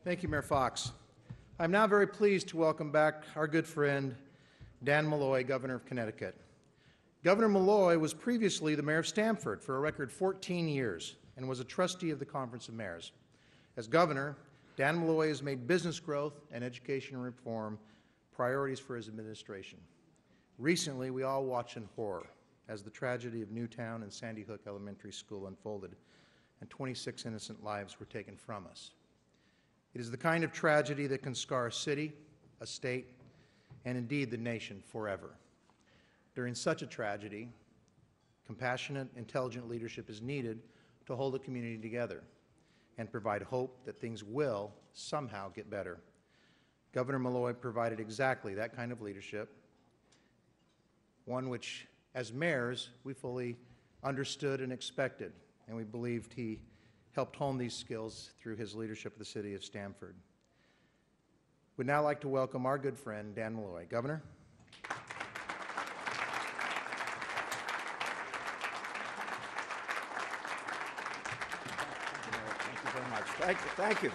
Thank you, Mayor Fox. I'm now very pleased to welcome back our good friend, Dan Malloy, Governor of Connecticut. Governor Malloy was previously the mayor of Stamford for a record 14 years and was a trustee of the Conference of Mayors. As governor, Dan Malloy has made business growth and education reform priorities for his administration. Recently, we all watched in horror as the tragedy of Newtown and Sandy Hook Elementary School unfolded and 26 innocent lives were taken from us. It is the kind of tragedy that can scar a city, a state, and indeed the nation forever. During such a tragedy, compassionate, intelligent leadership is needed to hold the community together and provide hope that things will somehow get better. Governor Malloy provided exactly that kind of leadership, one which, as mayors, we fully understood and expected, and we believed he helped hone these skills through his leadership of the city of Stamford. We'd now like to welcome our good friend, Dan Malloy. Governor. Thank you very much. Thank you.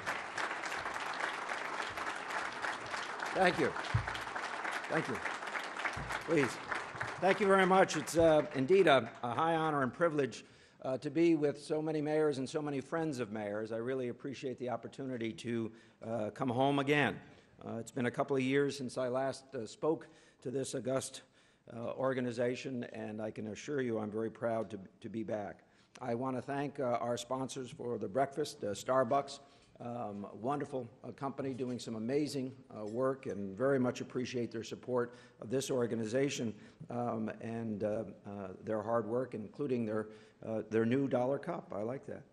Thank you. Thank you. Please. Thank you very much. It's indeed a high honor and privilege to be with so many mayors and so many friends of mayors. I really appreciate the opportunity to come home again. It's been a couple of years since I last spoke to this august organization, and I can assure you I'm very proud to be back. I want to thank our sponsors for the breakfast, Starbucks, a wonderful company doing some amazing work, and very much appreciate their support of this organization and their hard work, including their new dollar cup. I like that.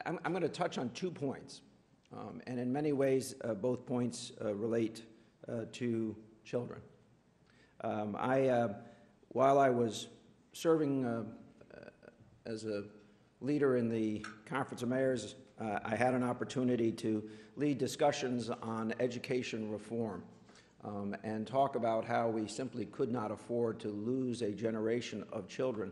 I'm going to touch on 2 points, and in many ways, both points relate to children. While I was serving as a leader in the Conference of Mayors, I had an opportunity to lead discussions on education reform and talk about how we simply could not afford to lose a generation of children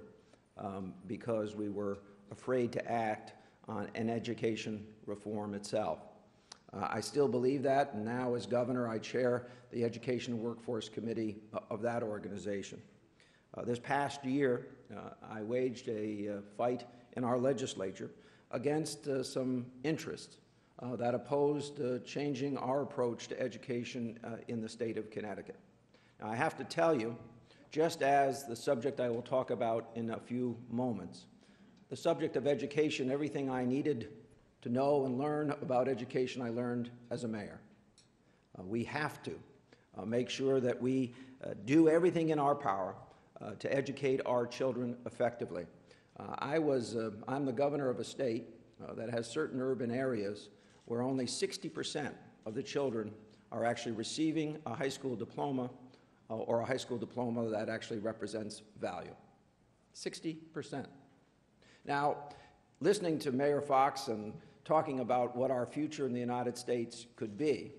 because we were afraid to act on an education reform itself. I still believe that, and now as governor, I chair the Education and Workforce Committee of that organization. This past year, I waged a fight in our legislature against some interests that opposed changing our approach to education in the state of Connecticut. Now, I have to tell you, just as the subject I will talk about in a few moments, the subject of education, everything I needed to know and learn about education I learned as a mayor. We have to make sure that we do everything in our power to educate our children effectively. I'm the governor of a state that has certain urban areas where only 60% of the children are actually receiving a high school diploma or a high school diploma that actually represents value. 60%. Now, listening to Mayor Fox and talking about what our future in the United States could be,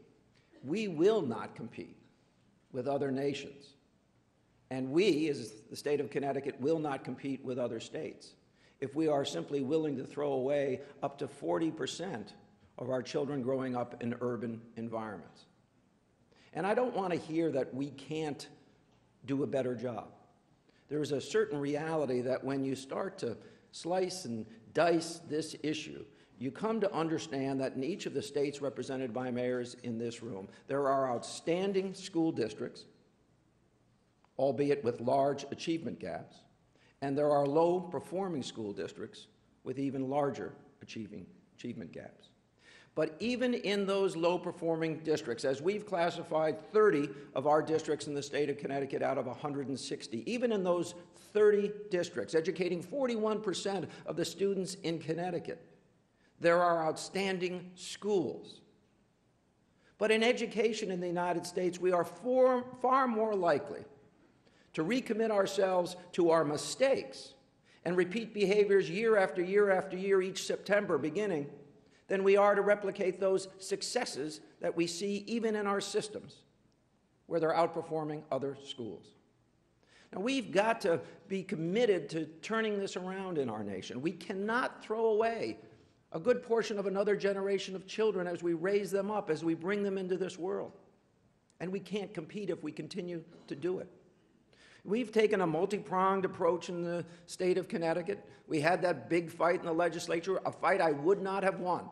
we will not compete with other nations. And we, as the state of Connecticut, will not compete with other states if we are simply willing to throw away up to 40% of our children growing up in urban environments. And I don't want to hear that we can't do a better job. There is a certain reality that when you start to slice and dice this issue, you come to understand that in each of the states represented by mayors in this room, there are outstanding school districts, albeit with large achievement gaps, and there are low-performing school districts with even larger achievement gaps. But even in those low-performing districts, as we've classified 30 of our districts in the state of Connecticut out of 160, even in those 30 districts, educating 41% of the students in Connecticut, there are outstanding schools. But in education in the United States, we are far more likely to recommit ourselves to our mistakes and repeat behaviors year after year after year each September beginning than we are to replicate those successes that we see even in our systems where they're outperforming other schools. Now, we've got to be committed to turning this around in our nation. We cannot throw away a good portion of another generation of children as we raise them up, as we bring them into this world. And we can't compete if we continue to do it. We've taken a multi-pronged approach in the state of Connecticut. We had that big fight in the legislature, a fight I would not have won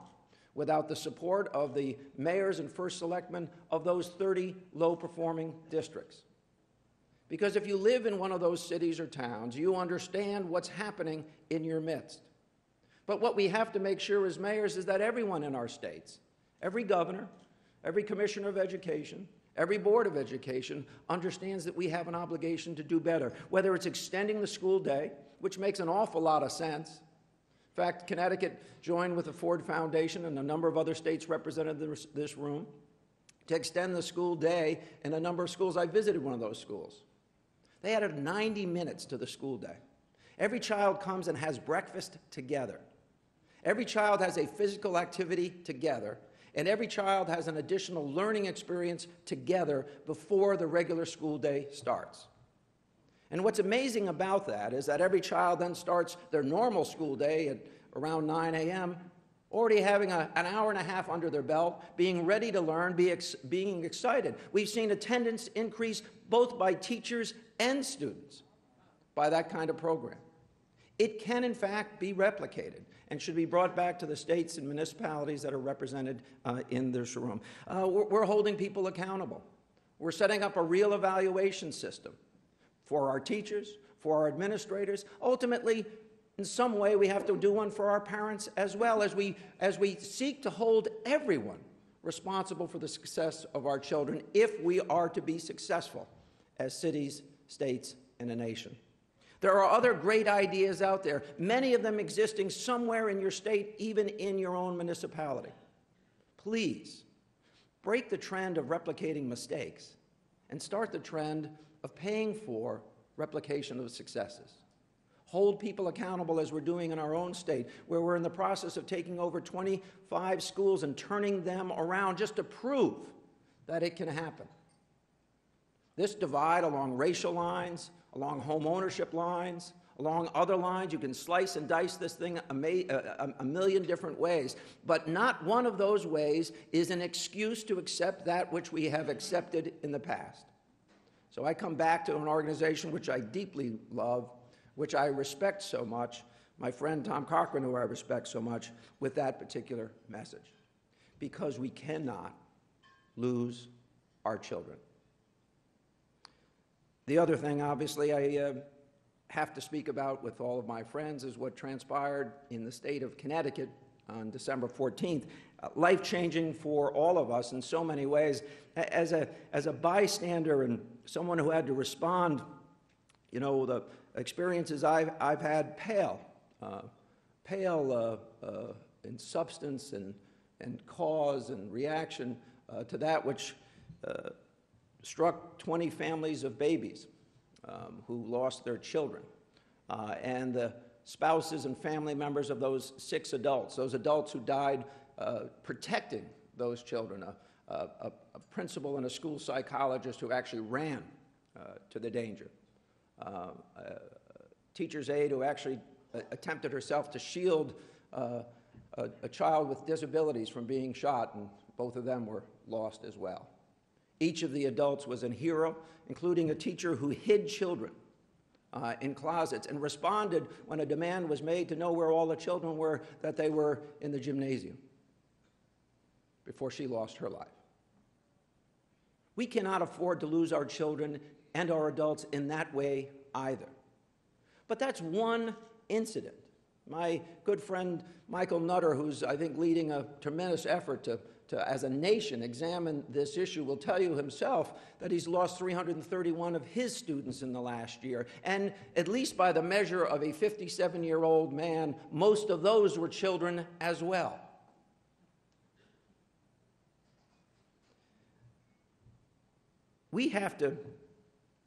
without the support of the mayors and first selectmen of those 30 low-performing districts. Because if you live in one of those cities or towns, you understand what's happening in your midst. But what we have to make sure as mayors is that everyone in our states, every governor, every commissioner of education, every board of education understands that we have an obligation to do better, whether it's extending the school day, which makes an awful lot of sense. In fact, Connecticut joined with the Ford Foundation and a number of other states represented in this room to extend the school day in a number of schools. I visited one of those schools. They added 90 minutes to the school day. Every child comes and has breakfast together. Every child has a physical activity together. And every child has an additional learning experience together before the regular school day starts. And what's amazing about that is that every child then starts their normal school day at around 9 a.m., already having an hour and a half under their belt, being ready to learn, being excited. We've seen attendance increase both by teachers and students by that kind of program. It can, in fact, be replicated and should be brought back to the states and municipalities that are represented in this room. We're holding people accountable. We're setting up a real evaluation system for our teachers, for our administrators. Ultimately, in some way, we have to do one for our parents as well, as we seek to hold everyone responsible for the success of our children if we are to be successful as cities, states, and a nation. There are other great ideas out there, many of them existing somewhere in your state, even in your own municipality. Please, break the trend of replicating mistakes and start the trend of paying for replication of successes. Hold people accountable as we're doing in our own state, where we're in the process of taking over 25 schools and turning them around just to prove that it can happen. This divide along racial lines, along home ownership lines, along other lines, you can slice and dice this thing a million different ways, but not one of those ways is an excuse to accept that which we have accepted in the past. So I come back to an organization which I deeply love, which I respect so much, my friend Tom Cochran, who I respect so much, with that particular message. Because we cannot lose our children. The other thing, obviously, I have to speak about with all of my friends is what transpired in the state of Connecticut on December 14th. Life-changing for all of us in so many ways. As a bystander and someone who had to respond, you know, the experiences I've had pale in substance and cause and reaction to that which struck 20 families of babies who lost their children, and the spouses and family members of those 6 adults, those adults who died protecting those children, a principal and a school psychologist who actually ran to the danger, a teacher's aide who actually attempted herself to shield a child with disabilities from being shot, and both of them were lost as well. Each of the adults was a hero, including a teacher who hid children in closets and responded when a demand was made to know where all the children were, that they were in the gymnasium, before she lost her life. We cannot afford to lose our children and our adults in that way either. But that's one incident. My good friend Michael Nutter, who's, I think, leading a tremendous effort to as a nation, examine this issue, will tell you himself that he's lost 331 of his students in the last year. And at least by the measure of a 57-year-old man, most of those were children as well. We have to,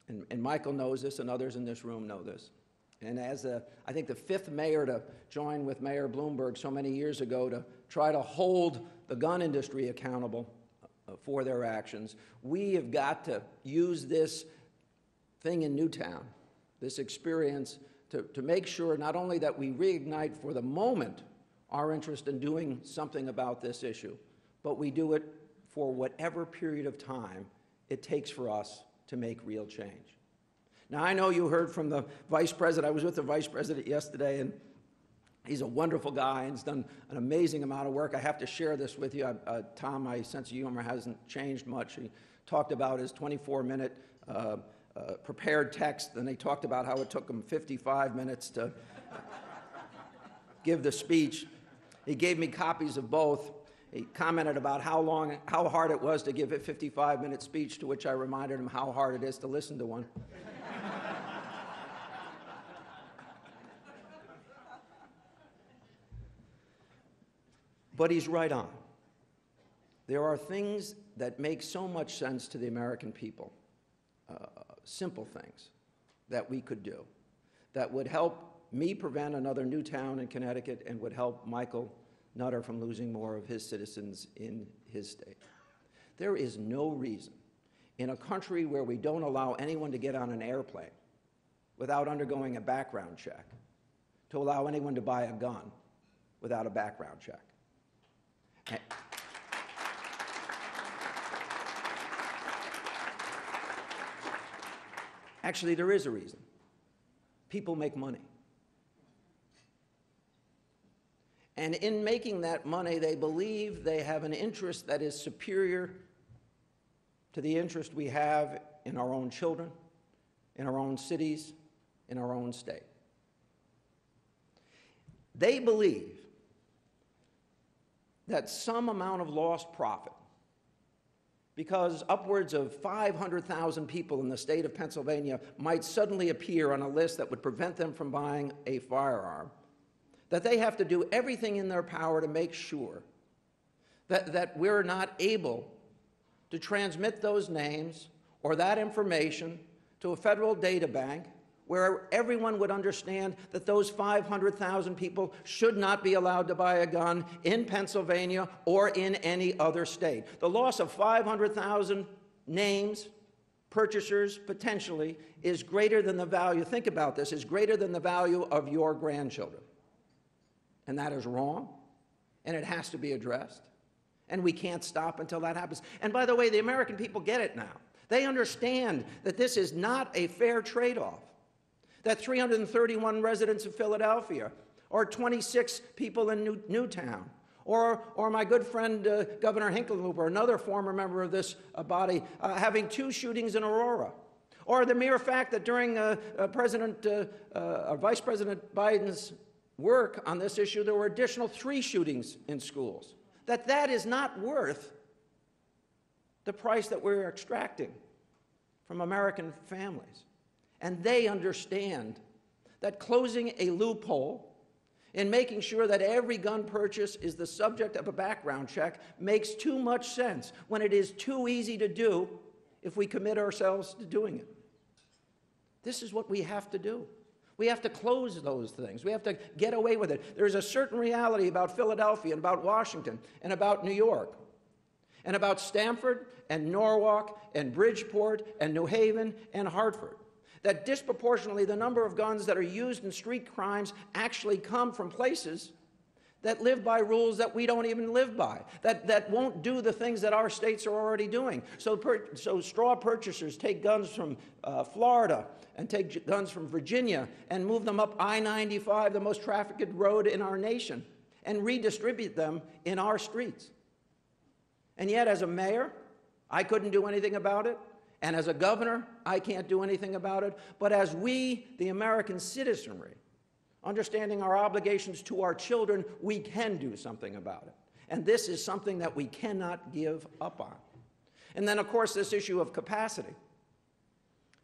and Michael knows this and others in this room know this, and as I think the 5th mayor to join with Mayor Bloomberg so many years ago to try to hold the gun industry accountable for their actions, we have got to use this thing in Newtown, this experience, to make sure not only that we reignite for the moment our interest in doing something about this issue, but we do it for whatever period of time it takes for us to make real change. Now, I know you heard from the Vice President. I was with the Vice President yesterday, and he's a wonderful guy and has done an amazing amount of work. I have to share this with you. Tom, my sense of humor hasn't changed much. He talked about his 24-minute prepared text, and they talked about how it took him 55 minutes to give the speech. He gave me copies of both. He commented about how hard it was to give a 55-minute speech, to which I reminded him how hard it is to listen to one. But he's right on. There are things that make so much sense to the American people, simple things that we could do that would help me prevent another Newtown in Connecticut and would help Michael Nutter from losing more of his citizens in his state. There is no reason in a country where we don't allow anyone to get on an airplane without undergoing a background check to allow anyone to buy a gun without a background check. Actually, there is a reason. People make money. And in making that money, they believe they have an interest that is superior to the interest we have in our own children, in our own cities, in our own state. They believe that some amount of lost profit, because upwards of 500,000 people in the state of Pennsylvania might suddenly appear on a list that would prevent them from buying a firearm, that they have to do everything in their power to make sure that we're not able to transmit those names or that information to a federal data bank where everyone would understand that those 500,000 people should not be allowed to buy a gun in Pennsylvania or in any other state. The loss of 500,000 names, purchasers, potentially, is greater than the value, think about this, is greater than the value of your grandchildren. And that is wrong, and it has to be addressed. And we can't stop until that happens. And by the way, the American people get it now. They understand that this is not a fair trade-off. That 331 residents of Philadelphia, or 26 people in Newtown, or my good friend Governor Hickenlooper, another former member of this body, having 2 shootings in Aurora, or the mere fact that during Vice President Biden's work on this issue, there were additional 3 shootings in schools, that is not worth the price that we're extracting from American families. And they understand that closing a loophole in making sure that every gun purchase is the subject of a background check makes too much sense when it is too easy to do if we commit ourselves to doing it. This is what we have to do. We have to close those things. We have to get away with it. There's a certain reality about Philadelphia and about Washington and about New York and about Stamford and Norwalk and Bridgeport and New Haven and Hartford, that disproportionately the number of guns that are used in street crimes actually come from places that live by rules that we don't even live by, that won't do the things that our states are already doing. So straw purchasers take guns from Florida and take guns from Virginia and move them up I-95, the most trafficked road in our nation, and redistribute them in our streets. And yet, as a mayor, I couldn't do anything about it. And as a governor, I can't do anything about it. But as we, the American citizenry, understanding our obligations to our children, we can do something about it. And this is something that we cannot give up on. And then, of course, this issue of capacity.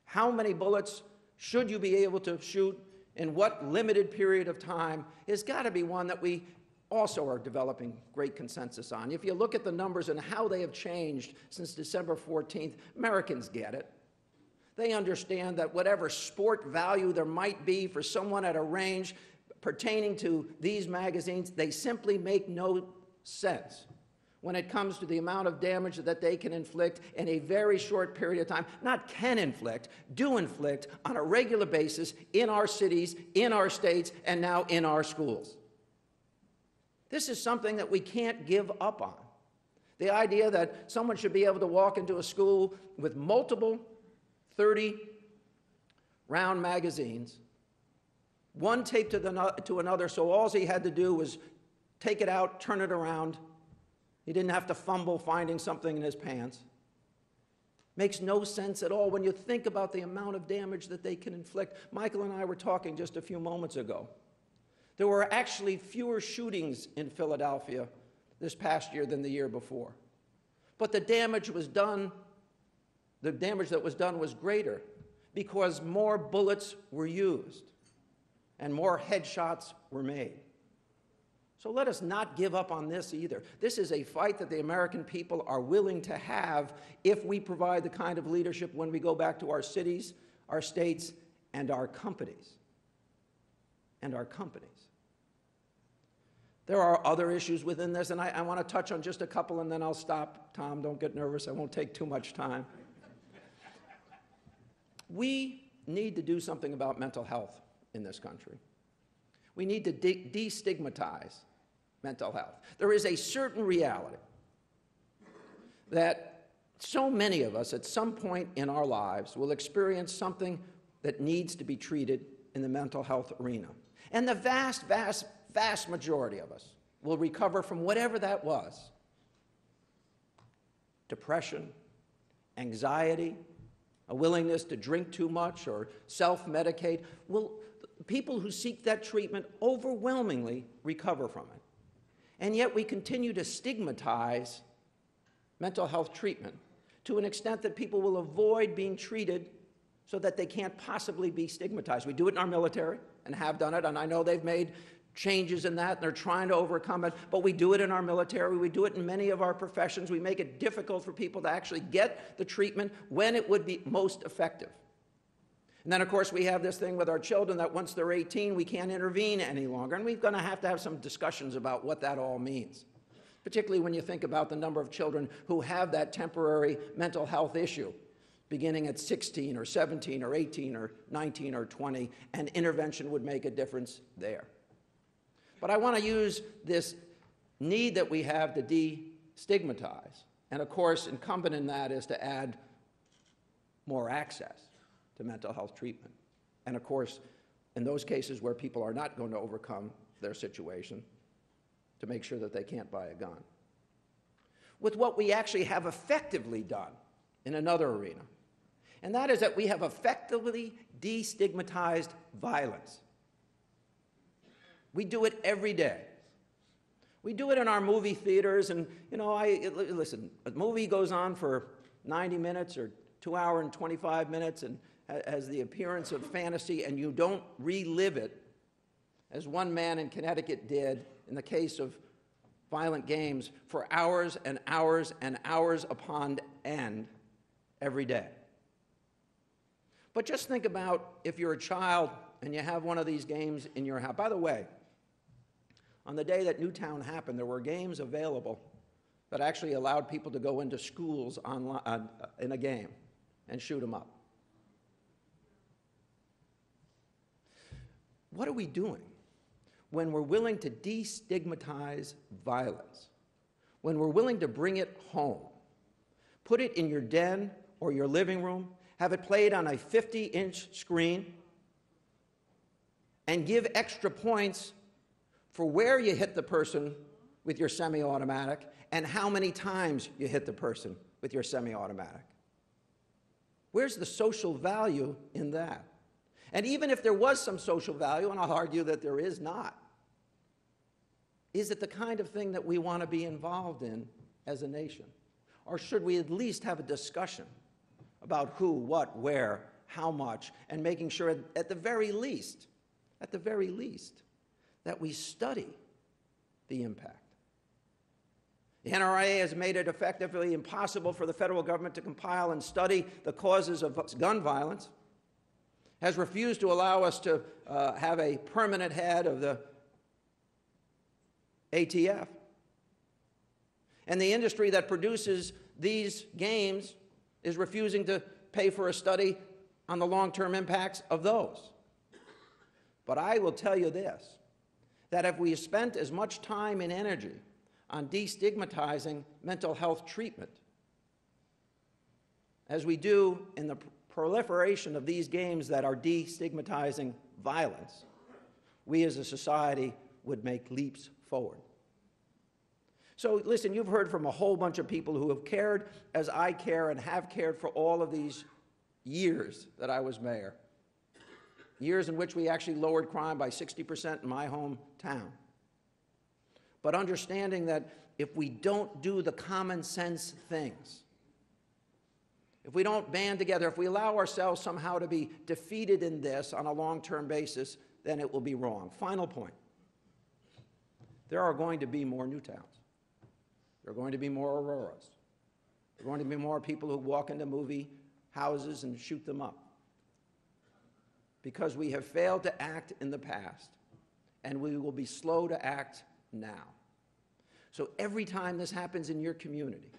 How many bullets should you be able to shoot in what limited period of time has got to be one that we also are developing great consensus on. If you look at the numbers and how they have changed since December 14th, Americans get it. They understand that whatever sport value there might be for someone at a range pertaining to these magazines, they simply make no sense when it comes to the amount of damage that they can inflict in a very short period of time. Not can inflict, do inflict on a regular basis in our cities, in our states, and now in our schools. This is something that we can't give up on. The idea that someone should be able to walk into a school with multiple 30-round magazines, one taped to another, so all he had to do was take it out, turn it around. He didn't have to fumble finding something in his pants. Makes no sense at all when you think about the amount of damage that they can inflict. Michael and I were talking just a few moments ago. There were actually fewer shootings in Philadelphia this past year than the year before. But the damage that was done was greater because more bullets were used and more headshots were made. So let us not give up on this either. This is a fight that the American people are willing to have if we provide the kind of leadership when we go back to our cities, our states, and our companies. There are other issues within this, and I want to touch on just a couple, and then I'll stop. Tom, don't get nervous. I won't take too much time. We need to do something about mental health in this country. We need to destigmatize mental health. There is a certain reality that so many of us at some point in our lives will experience something that needs to be treated in the mental health arena. And the vast, vast, vast majority of us will recover from whatever that was. Depression, anxiety, a willingness to drink too much or self-medicate. People who seek that treatment overwhelmingly recover from it. And yet we continue to stigmatize mental health treatment to an extent that people will avoid being treated so that they can't possibly be stigmatized. We do it in our military and have done it, and I know they've made changes in that and they're trying to overcome it, but we do it in our military, we do it in many of our professions. We make it difficult for people to actually get the treatment when it would be most effective. And then, of course, we have this thing with our children that once they're 18, we can't intervene any longer. And we're going to have some discussions about what that all means, particularly when you think about the number of children who have that temporary mental health issue, beginning at 16 or 17 or 18 or 19 or 20, and intervention would make a difference there. But I want to use this need that we have to destigmatize. And, of course, incumbent in that is to add more access to mental health treatment. And of course, in those cases where people are not going to overcome their situation, to make sure that they can't buy a gun. With what we actually have effectively done in another arena, and that is that we have effectively destigmatized violence. We do it every day. We do it in our movie theaters, and listen, a movie goes on for 90 minutes or 2 hours and 25 minutes and has the appearance of fantasy, and you don't relive it, as one man in Connecticut did in the case of violent games, for hours and hours and hours upon end every day. But just think about if you're a child and you have one of these games in your house. By the way, on the day that Newtown happened, there were games available that actually allowed people to go into schools online, in a game and shoot them up. What are we doing when we're willing to destigmatize violence, when we're willing to bring it home, put it in your den or your living room, have it played on a 50-inch screen, and give extra points for where you hit the person with your semi-automatic and how many times you hit the person with your semi-automatic? Where's the social value in that? And even if there was some social value, and I'll argue that there is not, is it the kind of thing that we want to be involved in as a nation? Or should we at least have a discussion about who, what, where, how much, and making sure at the very least, that we study the impact? The NRA has made it effectively impossible for the federal government to compile and study the causes of gun violence, has refused to allow us to have a permanent head of the ATF. And the industry that produces these games is refusing to pay for a study on the long-term impacts of those. But I will tell you this, that if we spent as much time and energy on destigmatizing mental health treatment as we do in the proliferation of these games that are destigmatizing violence, we as a society would make leaps forward. So listen, you've heard from a whole bunch of people who have cared as I care and have cared for all of these years that I was mayor. Years in which we actually lowered crime by 60% in my hometown. But understanding that if we don't do the common sense things, if we don't band together, if we allow ourselves somehow to be defeated in this on a long-term basis, then it will be wrong. Final point. There are going to be more Newtowns. There are going to be more Auroras. There are going to be more people who walk into movie houses and shoot them up. Because we have failed to act in the past, and we will be slow to act now. So every time this happens in your community,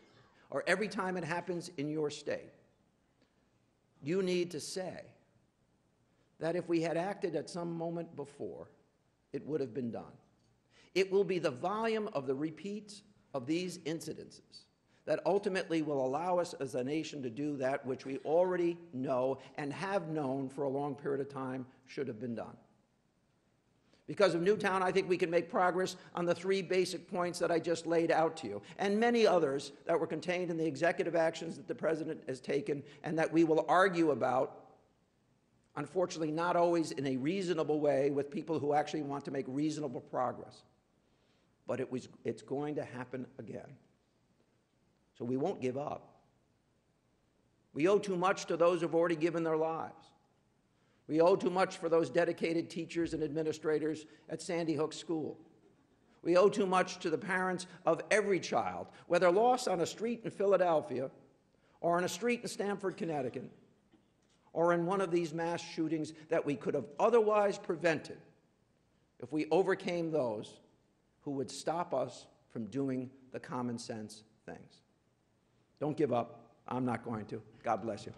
or every time it happens in your state, you need to say that if we had acted at some moment before, it would have been done. It will be the volume of the repeats of these incidences that ultimately will allow us as a nation to do that which we already know and have known for a long period of time should have been done. Because of Newtown, I think we can make progress on the 3 basic points that I just laid out to you, and many others that were contained in the executive actions that the President has taken and that we will argue about, unfortunately not always in a reasonable way with people who actually want to make reasonable progress. But it's going to happen again. So we won't give up. We owe too much to those who have already given their lives. We owe too much for those dedicated teachers and administrators at Sandy Hook School. We owe too much to the parents of every child, whether lost on a street in Philadelphia or on a street in Stamford, Connecticut, or in one of these mass shootings that we could have otherwise prevented if we overcame those who would stop us from doing the common sense things. Don't give up. I'm not going to. God bless you.